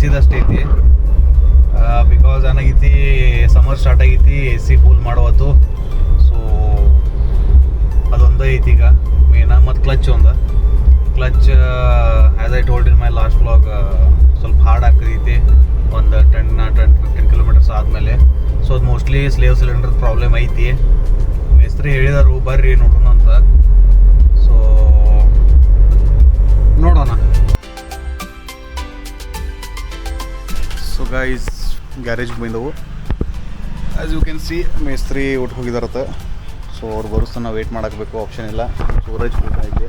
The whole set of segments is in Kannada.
ಸಿದಷ್ಟು ಐತಿ. ಬಿಕಾಸ್ ಏನಾಗೈತಿ, ಸಮ್ಮರ್ ಸ್ಟಾರ್ಟ್ ಆಗೈತಿ, ಎ ಸಿ ಕೂಲ್ ಮಾಡುವತ್ತು. ಸೊ ಅದೊಂದು ಐತಿ ಈಗ ಮೇನ. ಮತ್ತು clutch clutch as I told in my last vlog ಸ್ವಲ್ಪ ಹಾರ್ಡ್ ಆಗ್ತೈತಿ ಒಂದು 10-15 ಕಿಲೋಮೀಟರ್ಸ್ ಆದಮೇಲೆ. ಸೊ ಅದು ಮೋಸ್ಟ್ಲಿ ಸ್ಲೇವ್ ಸಿಲಿಂಡರ್ ಪ್ರಾಬ್ಲಮ್ ಐತಿ. ಮೇಸ್ತ್ರಿ ಹೇಳಿದರು ಬರ್ರಿ ನೋಡೋಣ ಅಂತ. ಸೊ ನೋಡೋಣ. ಸೊ ಗೈಸ್ ಗ್ಯಾರೇಜ್ಗೆ ಬಂದವು. ಆ್ಯಸ್ ಯು ಕ್ಯಾನ್ ಸಿ ಮೇಸ್ತ್ರಿ ಊಟಕ್ಕೆ ಹೋಗಿದಾರತ್ತ. ಸೊ ಅವ್ರು ಬರೋಸ್ತನ ವೆಯ್ಟ್ ಮಾಡಬೇಕು, ಆಪ್ಷನ್ ಇಲ್ಲ. ಸೂರಜ್ ಕೂಡ ಇಲ್ಲಿ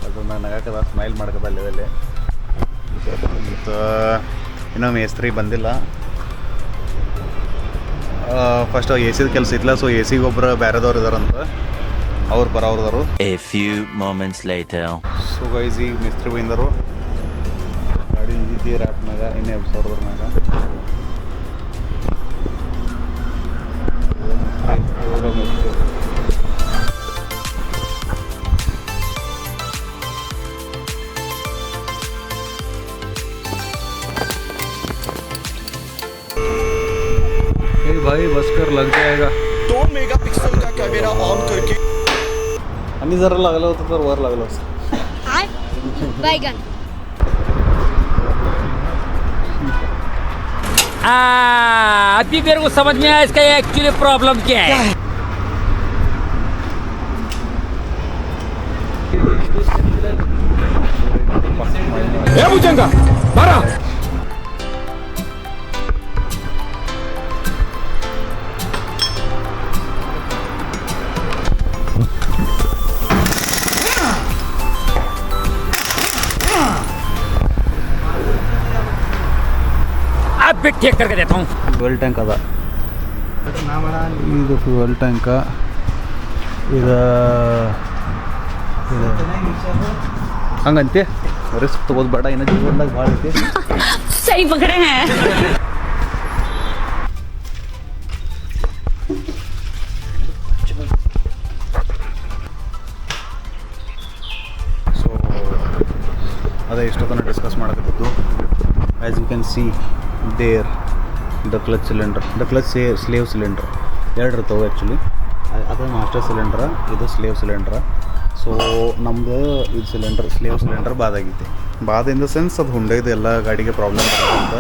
ಅದನ್ನು ನಗಾಕದ ಸ್ಮೈಲ್ ಮಾಡ್ಕದ ಅಲ್ಲೇ. ಮತ್ತು ಇನ್ನೂ ಮೇಸ್ತ್ರಿ ಬಂದಿಲ್ಲ. ಫಸ್ಟ್ ಎ ಸಿದ ಕೆಲಸ ಇತ್ತಲ್ಲ, ಸೊ ಎ ಸಿಗೆ ಒಬ್ಬರು ಬೇರೆದವ್ರು ಇದಾರಂತ, ಅವ್ರು ಬರೋರ್ದಾರು. ಸೊ ಗೈಸ್ ಈಗ ಮೇಸ್ತ್ರಿ ಬಂದರು. ಗಾಡಿ ನಿಂತಿದ್ದಿ ರ್ಯಾಪ್ನಾಗ ಇನ್ನೇ ಎಬ್ಸೋರ್ದ್ರಾಗ. भाई बस कर लग जाएगा. 2 मेगापिक्सल का कैमरा ऑन करके आणि जरा लागलं होतं तर वर लागलं असतं. बैगन अभी मेरे को समझ में आया इसका एक्चुअली प्रॉब्लम क्या है. ए भुजंगा बारा अब भी ठीक करके देता हूँ. ಫ್ಯೂಯಲ್ ಟ್ಯಾಂಕ್ ಅದ. ಇದು ಫ್ಯೂಯಲ್ ಟ್ಯಾಂಕ. ಇದು ಹಂಗಂತೆ ರಿಸ್ಕ್ ತಗೋದು ಬೇಡ. ಇನ್ನೂ ಜೀವನದಾಗ ಭಾಳ ಐತಿ. सही पकड़े हैं. ಸೊ ಅದೇ ಇಷ್ಟೊತ್ತನ ಡಿಸ್ಕಸ್ ಮಾಡಕತ್ತಿದ್ದು. As you can see there the clutch cylinder, the clutch slave cylinder ಎರಡು ಇರ್ತಾವೆ ಆ್ಯಕ್ಚುಲಿ. ಅದು ಮಾಸ್ಟರ್ ಸಿಲಿಂಡ್ರ, ಇದು ಸ್ಲೇವ್ ಸಿಲಿಂಡ್ರ. ಸೊ ನಮ್ಮದು ಇದು ಸಿಲಿಂಡರ್ ಸ್ಲೇವ್ ಸಿಲಿಂಡರ್ ಬಾದಾಗೈತಿ. ಇನ್ ದ ಸೆನ್ಸ್ ಅದು ಹುಂಡೈದು ಎಲ್ಲ ಗಾಡಿಗೆ ಪ್ರಾಬ್ಲಮ್ ಬರೋದಂತ.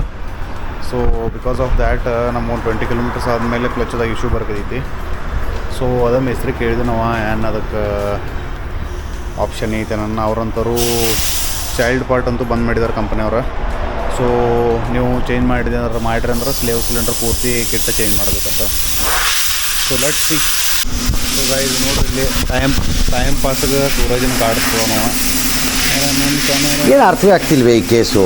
ಸೊ ಬಿಕಾಸ್ ಆಫ್ ದ್ಯಾಟ್ ನಮ್ಮ ಒಂದು 20 ಕಿಲೋಮೀಟರ್ಸ್ ಆದಮೇಲೆ ಕ್ಲಚ್ದಾಗ ಇಶ್ಯೂ ಬರ್ಕೈತಿ. ಸೊ ಅದ ಮೇಸ್ತ್ರಿ ಕೇಳಿದೆ ನಾವು ಏನು ಅದಕ್ಕೆ ಆಪ್ಷನ್ ಐತೆ ನನ್ನ. ಅವ್ರಂತರೂ ಚೈಲ್ಡ್ ಪಾರ್ಟ್ ಅಂತೂ ಬಂದ್ ಮಾಡಿದ್ದಾರೆ ಕಂಪ್ನಿಯವ್ರು. ಸೊ ನೀವು ಚೇಂಜ್ ಮಾಡಿರಿ ಅಂದ್ರೆ ಸ್ಲೇವ್ ಸಿಲಿಂಡರ್ ಪೂರ್ತಿ ಕಿಟ್ಟ ಚೇಂಜ್ ಮಾಡಬೇಕಂತ. So let's see. So guys ನೋಡ್ರಿ ಇಲ್ಲಿ ಟೈಮ್ ಪಾಸ್ಗೆ ಸೂರಜನ ಕಾಡಿಸ್ತೀವ ನಾವು. ಏನು ಅರ್ಥವೇ ಆಗ್ತಿಲ್ವೇ ಈ ಕೇಸು?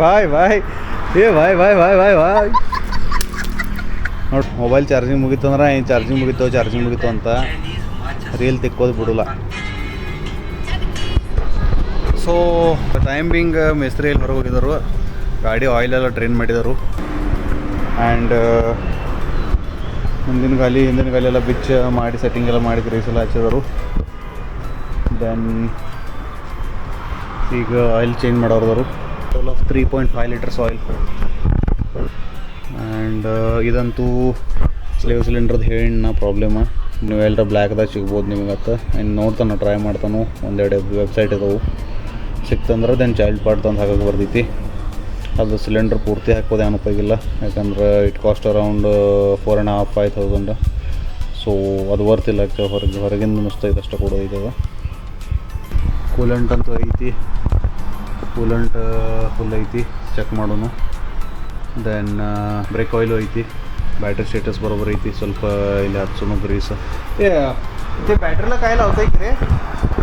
ಭಾಯ್ ನೋಡಿ, ಮೊಬೈಲ್ ಚಾರ್ಜಿಂಗ್ ಮುಗೀತು ಅಂದ್ರೆ ಏನು ಚಾರ್ಜಿಂಗ್ ಮುಗೀತು ಅಂತ ರೀಲ್ ತಿಕ್ಕೋದು ಬಿಡಲ್ಲ. ಸೊ ಟೈಮ್ ಬಿಂಗ್ ಮೇಸ್ತ್ರಿ ಇಲ್ಲಿ ಹೊರಗೆ ಹೋಗಿದ್ದರು. ಗಾಡಿ ಆಯಿಲೆಲ್ಲ ಡ್ರೈನ್ ಮಾಡಿದರು. ಆ್ಯಂಡ್ ಹಿಂದಿನ ಗಾಲಿ ಎಲ್ಲ ಬಿಚ್ಚ ಮಾಡಿ ಸೆಟ್ಟಿಂಗ್ ಎಲ್ಲ ಮಾಡಿ ಗ್ರೀಸ್ ಎಲ್ಲ ಹಚ್ಚಿದರು. ದೆನ್ ಈಗ ಆಯಿಲ್ ಚೇಂಜ್ ಮಾಡೋರ್ದರು. Total of 3.5 litres oil. And ಇದಂತೂ ಸ್ಲೇವ್ ಸಿಲಿಂಡ್ರದ್ದು ಹೇಳಿನ ಪ್ರಾಬ್ಲಮ್. ನೀವು ಎಲ್ಲರ ಬ್ಲ್ಯಾಕ್ದಾಗ ಸಿಗ್ಬೋದು ನಿಮಗತ್ತೆ. ಆ್ಯಂಡ್ ನೋಡ್ತಾನೆ ಟ್ರೈ ಮಾಡ್ತಾನು. ಒಂದೆರಡು ವೆಬ್ಸೈಟ್ ಇದಾವೆ, ಸಿಕ್ತಂದ್ರೆ ದೆನ್ ಚೈಲ್ಡ್ ಪಾರ್ಟ್ ತಂದು ಹಾಕಕ್ಕೆ ಬರ್ತೈತಿ. ಅದು ಸಿಲಿಂಡ್ರ್ ಪೂರ್ತಿ ಹಾಕ್ಬೋದು, ಏನು ಉಪಯೋಗಿಲ್ಲ. ಯಾಕಂದ್ರೆ ಇಟ್ ಕಾಸ್ಟ್ ಅರೌಂಡ್ 4,500-5,000. ಸೊ ಅದು ವರ್ತಿಲ್ಲ. ಹೊರಗಿಂದ ನುಸ್ತೈತೆ ಅಷ್ಟು ಕೊಡೋದೈತದ. ಕೂಲೆಂಟ್ ಅಂತೂ ಐತಿ, ಕೂಲೆಂಟ್ ಫುಲ್ ಐತಿ, ಚೆಕ್ ಮಾಡೋನು. ದೆನ್ ಬ್ರೇಕ್ ಆಯಿಲು ಐತಿ, ಬ್ಯಾಟ್ರಿ ಸ್ಟೇಟಸ್ ಬರೋಬ್ಬರ ಐತಿ. ಸ್ವಲ್ಪ ಇಲ್ಲಿ ಹಚ್ಚೋನು ಗ್ರೀಸ್. ते बॅटरीला काय लावताय की रे?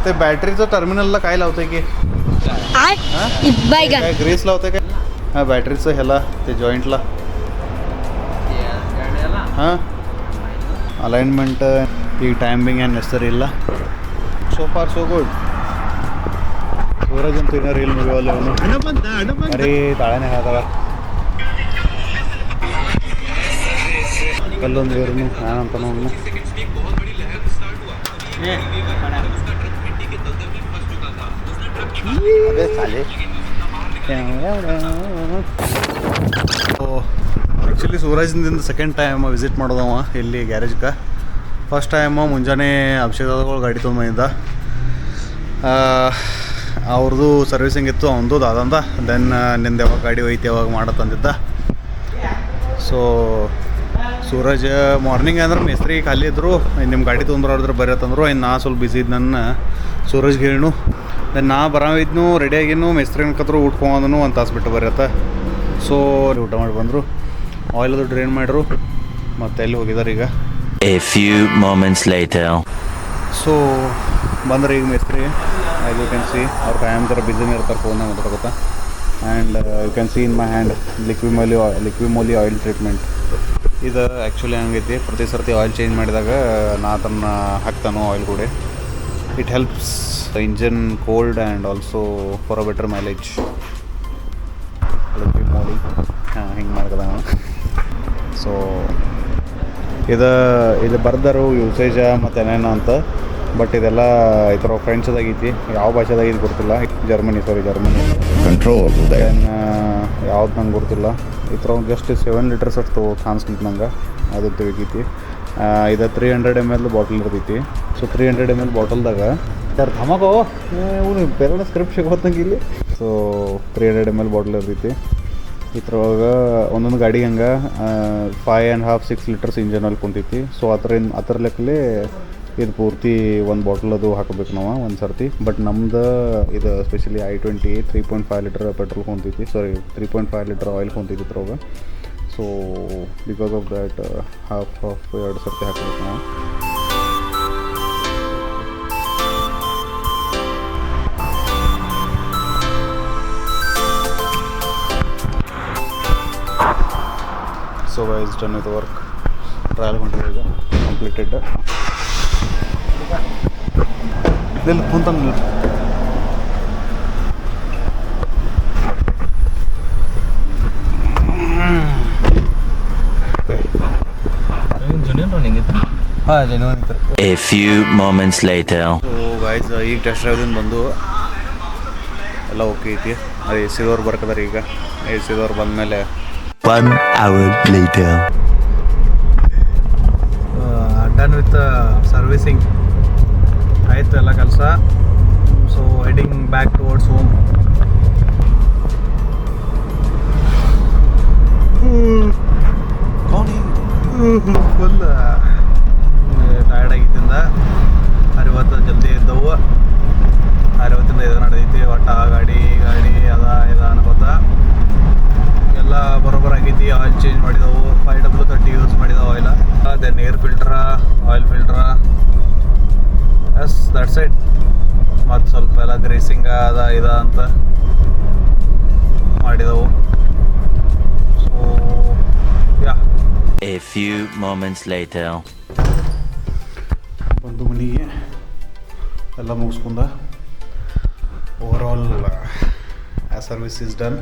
ते बॅटरीचं टर्मिनलला काय लावताय की? बैगन काय ग्रीस लावताय काय? हां बॅटरीचं ह्याला ते जॉईंटला. हां ಅಲೈನ್ಮೆಂಟ್ ಈಗ ಟೈಮಿಂಗ್ ಏನು ನೆಸರಿ ಇಲ್ಲ. So for so good. Suraj ಅಂತೂ ಇನ್ನೂ ರೀಲ್ ಮುಗಿಯವಲ್ಲ ಇವನು. ಬರೀ ತಾಳನೇ ಹೇಳ್ತಾವ. ಕಲ್ಲೊಂದು ಇವ್ರು ಏನಂತ ನೋಡ್ನು ಅದೇ ಸಾಲಿ ಆ್ಯಕ್ಚುಲಿ ಸೂರಜ್ದಿಂದ ಸೆಕೆಂಡ್ ಟೈಮ್ ವಿಸಿಟ್ ಮಾಡೋದವ ಇಲ್ಲಿ ಗ್ಯಾರೇಜ್ಗೆ. ಫಸ್ಟ್ ಟೈಮ್ ಮುಂಜಾನೆ ಅಭಿಷೇಕಗಳು ಗಾಡಿ ತೊಗೊಂಬಂದಿದ್ದ. ಅವ್ರದ್ದು ಸರ್ವಿಸಿಂಗ್ ಇತ್ತು ಅವನದು ದಾದಂದ. ದೆನ್ ನಿಂದು ಯಾವಾಗ ಗಾಡಿ ಒಯ್ತು ಯಾವಾಗ ಮಾಡತ್ತಂದಿದ್ದ. ಸೊ ಸೂರಜ್ ಮಾರ್ನಿಂಗ್ ಅಂದ್ರೆ ಮೇಸ್ತ್ರಿ ಖಾಲಿ ಇದ್ದರು, ನಿಮ್ಮ ಗಾಡಿ ತೊಗೊಂಡ್ರೆ ಬರತ್ತಂದ್ರು. ಇನ್ನು ನಾ ಸ್ವಲ್ಪ ಬಿಸಿ ಇದ್ದು ನನ್ನ ಸೂರಜ್ಗೆ ಹೇಳು. ದೆನ್ ನಾ ಬರೋವಿದ್ನು ರೆಡಿ ಆಗಿನು ಮೇಸ್ತ್ರಿನ ಕತ್ರು ಊಟ್ಕೊಂಬಂದನು ಒಂದು ತಾಸು ಬಿಟ್ಟು ಬರತ್ತ. ಸೊ ಊಟ ಮಾಡಿ ಬಂದರು, ಆಯಿಲ್ ಅದು ಡ್ರೈನ್ ಮಾಡ್ರು, ಮತ್ತು ಎಲ್ಲಿ ಹೋಗಿದ್ದಾರೆ ಈಗ. A few moments later. So ಬಂದ್ರೆ ಈಗ ಮೇಸ್ತ್ರಿ. ಆ್ಯಸ್ ಯು ಕ್ಯಾನ್ ಸಿ ಅವ್ರು ಕಾಯಂ ಥರ ಬಿಸಿನೇ ಇರ್ತಾರೆ ಫೋನ್ನಾಗ ಮಾತಾಡ್ಕೊತ. And you can see in my hand Liqui Moly oil treatment. ಇದು ಆ್ಯಕ್ಚುಲಿ ಹಂಗೈತಿ, ಪ್ರತಿ ಸರ್ತಿ ಆಯಿಲ್ ಚೇಂಜ್ ಮಾಡಿದಾಗ ನಾ ತನ್ನ ಹಾಕ್ತಾನೋ ಆಯಿಲ್ ಕೂಡ. It helps the engine cold and also for a better mileage. Liqui Moly ಹಿಂಗೆ ಮಾಡ್ಕದ. ಸೊ ಇದು ಬರ್ದರು ಯೂಸೇಜ ಮತ್ತು ಏನೇನು ಅಂತ. ಬಟ್ ಇದೆಲ್ಲ ಈ ಥರ ಫ್ರೆಂಚ್ದಾಗೈತಿ, ಯಾವ ಭಾಷೆದಾಗೈತಿ ಗೊತ್ತಿಲ್ಲ. ಜರ್ಮನಿ ಕಂಟ್ರೋಲ್ ದೆನ್ ಯಾವ್ದು ನಂಗೆ ಗೊತ್ತಿಲ್ಲ. ಈ ಥರ ಜಸ್ಟ್ 7 ಲೀಟರ್ಸ್ ಅಷ್ಟು ಕಾಣಿಸ್ತಿತ್ತು ನಂಗೆ, ಅದು ತಿಳಿತೈತಿ. ಇದು 300 ml ಬಾಟಲ್ ಇರ್ತೈತಿ. ಸೊ 300 ml ಬಾಟಲ್ದಾಗ ಸರ್ ಧಮಕೋ ಇವನು ಬೇರೆ ಸ್ಕ್ರಿಪ್ಟ್ ಸಿಗೋತ್ತಂಗೆ ಇಲ್ಲಿ. ಸೊ 300 ml ಬಾಟಲ್ ಇರ್ತೈತಿ. ಇದ್ರೊಳಗೆ ಒಂದೊಂದು ಗಾಡಿಗೆ ಹಂಗೆ 5.5-6 ಲೀಟರ್ಸ್ ಇಂಜನ್ ಆಯಿಲ್ ಕುಂತೈತಿ. ಸೊ ಅದ್ರ ಲೆಕ್ಕಲೇ ಇದು ಪೂರ್ತಿ ಒಂದು ಬಾಟಲ್ ಅದು ಹಾಕಬೇಕು ನಾವು ಒಂದು ಸರ್ತಿ. ಬಟ್ ನಮ್ದು ಇದು ಸ್ಪೆಷಲಿ I-20 3.5 ಲೀಟರ್ ಪೆಟ್ರೋಲ್ ಕುಂತೈತಿ, 3.5 ಲೀಟರ್ ಆಯಿಲ್ ಕುಂತೈತಿ ಇದ್ರೊಳಗೆ. So because of that half 2 ಸರ್ತಿ ಹಾಕಬೇಕು ನಾವು. So guys done with work. Trial ಹೊಂಟಿದೆ ಈಗ, ಕಂಪ್ಲೀಟೆಡ್. ಇಲ್ಲಿ ಕುಂತಂಗಿಲ್ಲ. ಹಾಂ ಜೆನ್ಯೂನ್ ಇತ್ತು. A few moments later. So guys ಈಗ ಟೆಸ್ಟ್ ಡ್ರೈವ್ದಿಂದ ಬಂದು ಎಲ್ಲ ಓಕೆ ಐತಿ. ಅದು ಎ ಸಿದವ್ರು ಬರ್ಕದಾರ ಈಗ. ಎ ಸಿದವ್ರು ಬಂದಮೇಲೆ 1 hour later. Done with servicing ಆಯಿತು ಎಲ್ಲ ಕೆಲಸ. So heading back towards home. Full tired ಆಗಿತ್ತಿಂದ. 60 ಜಲ್ದಿ ಇದ್ದವು. 60 ಇದು ನಡೆದೈತಿ ಒಟ್ಟು ಗಾಡಿ ಅದ ಅನ್ಕೋತ ಎಲ್ಲ ಬರೋಬ್ಬರ ಆಗೈತಿ. ಆಯಿಲ್ ಚೇಂಜ್ ಮಾಡಿದೆವು, 5W30 ಯೂಸ್ ಮಾಡಿದೆವು oil. Then air filter, oil filter, yes that's it. ಮತ್ತು ಸ್ವಲ್ಪ ಎಲ್ಲ ಗ್ರೇಸಿಂಗ್ ಅದ ಅಂತ ಮಾಡಿದೆವು. So yeah A few moments later. ಬಂದು ಮನೆಗೆ ಎಲ್ಲ ಮುಗಿಸ್ಕೊಂಡ. Overall service is done.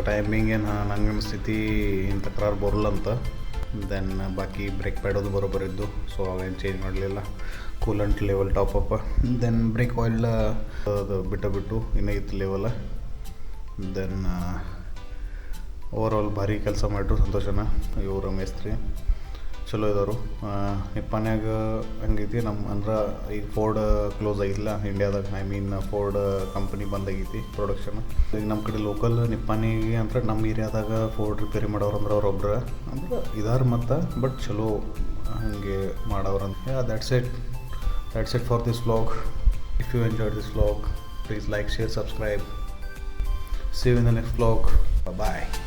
Timing ಏನು ನಂಗೆ ಅನಿಸ್ತೈತಿ ಏನು ತಕರಾರು ಬರಲ್ಲ ಅಂತ. ದೆನ್ ಬಾಕಿ ಬ್ರೇಕ್ ಪ್ಯಾಡೋದು ಬರೋಬರಿದ್ದು. ಸೊ ಅವೇನು ಚೇಂಜ್ ಮಾಡಲಿಲ್ಲ. Coolant level top up. Then brake oil ಅದು ಬಿಟ್ಟು ಇನ್ನೂ ಇತ್ತು ಲೆವೆಲ್. ದೆನ್ ಓವರಾಲ್ ಭಾರಿ ಕೆಲಸ ಮಾಡಿದ್ರು. ಸಂತೋಷನ ಇವರು ಮೇಸ್ತ್ರಿ ಚಲೋ ಇದ್ದವರು. ನಿಪ್ಪಾನ್ಯಾಗ ಹಂಗೈತಿ ನಮ್ಮ ಅಂದ್ರೆ ಈಗ ಫೋರ್ಡ್ ಕ್ಲೋಸ್ ಆಗಿಲ್ಲ ಇಂಡಿಯಾದಾಗ. ಐ ಮೀನ್ ಫೋರ್ಡ್ ಕಂಪ್ನಿ ಬಂದಾಗೈತಿ ಪ್ರೊಡಕ್ಷನ್. ಈಗ ನಮ್ಮ ಕಡೆ ಲೋಕಲ್ ನಿಪ್ಪಾನಿಗೆ ಅಂದ್ರೆ ನಮ್ಮ ಏರಿಯಾದಾಗ ಫೋರ್ಡ್ ರಿಪೇರಿ ಮಾಡೋರು ಅಂದ್ರೆ ಅವ್ರೊಬ್ರು ಅಂದ್ರೆ ಇದಾರೆ ಮತ್ತು ಬಟ್ ಚಲೋ ಹಾಗೆ ಮಾಡೋರಂತ. That's it for this vlog. If you enjoyed this vlog please like, share, subscribe. See you in the next vlog. Bye bye.